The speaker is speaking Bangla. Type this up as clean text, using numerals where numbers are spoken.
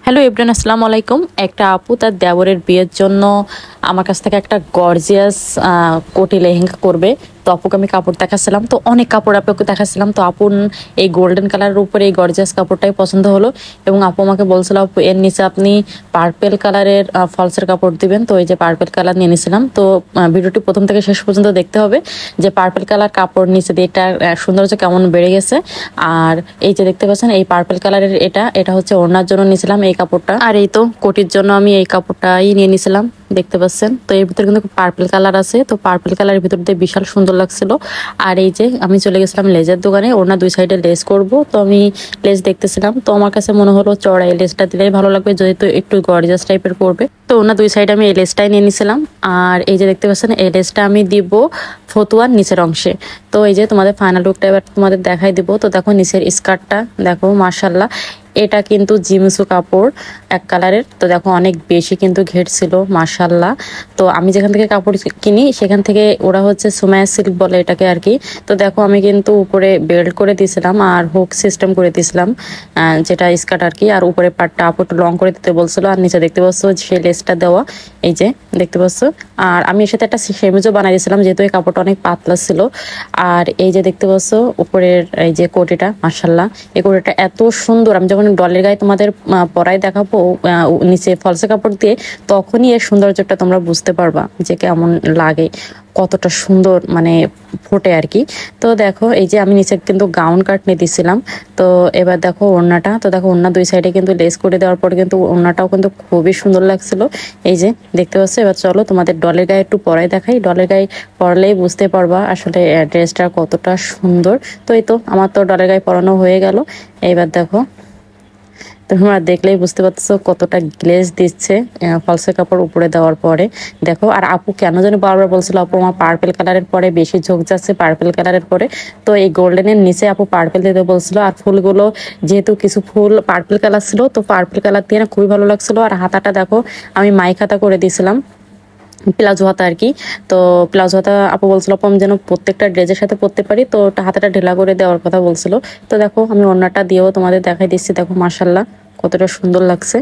হ্যালো এভরিওয়ান, আসসালামু আলাইকুম। একটা আপু তার দেওরের বিয়ের জন্য আমার কাছ থেকে একটা গর্জিয়াস কোটি লেহেঙ্গা করবে। তো আপুকে আমি কাপড় দেখাচ্ছিলাম, তো অনেক কাপড় আপুকে দেখাচ্ছিলাম। তো আপুর এই গোল্ডেন কালারের উপরে এই গর্জিয়াস কাপড়টাই পছন্দ হলো এবং আপু আমাকে বলছিল আপু এর নিচে আপনি পার্পেল কালারের ফলসের কাপড় দিবেন। তো এই যে পার্পেল কালার নিয়ে নিয়েছিলাম। তো ভিডিওটি প্রথম থেকে শেষ পর্যন্ত দেখতে হবে যে পার্পেল কালার কাপড় নিচে দিয়ে এটা সৌন্দর্য কেমন বেড়ে গেছে। আর এই যে দেখতে পাচ্ছেন এই পার্পেল কালারের এটা হচ্ছে ওড়নার জন্য নিয়েছিলাম এই কাপড়টা। আর এই তো কোটির জন্য আমি এই কাপড়টাই নিয়ে নিয়েছিলাম, দেখতে পাচ্ছেন। তো এর ভিতরে কিন্তু পার্পল কালার আছে, তো পার্পল কালারের ভিতর দিয়ে বিশাল সুন্দর লাগছিল। আর এই যে আমি চলে গেছিলাম লেজের দোকানে, ওড়না দুই সাইডে লেস করব। তো আমি লেস দেখতেছিলাম, তো আমার কাছে মনে হলো চড়া এই লেসটা দিলেই ভালো লাগবে, যেহেতু একটু গর্জিয়াস টাইপের করবে। তো ওড়না দুই সাইডে আমি এই লেসটাই নিয়ে নিয়েছিলাম। আর এই যে দেখতে পাচ্ছেন এই লেসটা আমি দিব ফতুয়ার নিচের অংশে। তো এই যে তোমাদের ফাইনাল লুকটা এবার তোমাদের দেখাই দিব। তো দেখো নিচের স্কার্টটা দেখো, মাশাল্লাহ এটা কিন্তু জিমসু কাপড় এক কালারের। তো দেখো অনেক বেশি কিন্তু ঘের ছিল, মাশাল্লাহ। তো আমি যেখান থেকে কাপড় কিনি সেখান থেকে ওরা হচ্ছে সুমায়া সিল্ক বলে এটাকে আর কি। তো দেখো আমি কিন্তু উপরে বেল্ট করে দিয়েছিলাম আর হুক সিস্টেম করে দিয়েছিলাম, যেটা স্কার্ট আর কি। আর উপরে পাটটা আপু একটু লং করে দিতে বলছিল। আর নিচে দেখতে পাচ্ছ সেই লেসটা দেওয়া, এই যে দেখতে পাচ্ছ। আর আমি এর সাথে একটা সেমিজও বানিয়ে দিয়েছিলাম, যেহেতু এই কাপড়টা অনেক পাতলা ছিল। আর এই যে দেখতে পাচ্ছ উপরের এই যে কোটিটা, মাশাল্লাহ এই কোটিটা এত সুন্দর। আমি যখন ডলের গায়ে তোমাদের পরায় দেখাবো নিচে ফলসে কাপড় দিয়ে, তখনই এর সৌন্দর্যটা তোমরা বুঝতে পারবা যে কেমন লাগে, কতটা সুন্দর মানে ফোটে আর কি। তো দেখো এই যে আমি নিচে কিন্তু গাউন কাট নিয়ে দিছিলাম। তো এবার দেখো ওড়নাটা, তো দেখো ওড়না দুই সাইডে কিন্তু লেস করে দেওয়ার পরে কিন্তু ওড়নাটাও কিন্তু খুবই সুন্দর লাগছিল, এই যে দেখতে পাচ্ছ। এবার চলো তোমাদের ডলের গায়ে একটু পরাই দেখাই, ডলের গায়ে পরলেই বুঝতে পারবা আসলে ড্রেসটা কতটা সুন্দর। তো এই তো আমার তো ডলের গায়ে পরানো হয়ে গেল। এইবার দেখো তোমরা দেখলেই বুঝতে পারছো কতটা গ্লেজ দিচ্ছে ফলসের কাপড় উপরে দেওয়ার পরে। দেখো আর আপু কেন জানি বারবার বলছিল আপু আমার পার্পেল কালারের পরে বেশি ঝোঁক যাচ্ছে পার্পেল কালারের পরে। তো এই গোল্ডেনের নিচে আপু পার্পেল দিতে বলছিল। আর ফুলগুলো যেহেতু কিছু ফুল পার্পেল কালার ছিল, তো পার্পেল কালার দিয়ে না খুবই ভালো লাগছিল। আর হাতাটা দেখো আমি মাইক হাতা করে দিয়েছিলাম, প্লাজো হাতা আর কি। তো প্লাজো হাতা আপু বলছিল আপু আমি যেন প্রত্যেকটা ড্রেসের সাথে পরতে পারি, তো হাতাটা ঢেলা করে দেওয়ার কথা বলছিল। তো দেখো আমি ওড়নাটা দিয়েও তোমাদের দেখাই দিচ্ছি, দেখো মাশাল্লাহ কতটা সুন্দর লাগছে।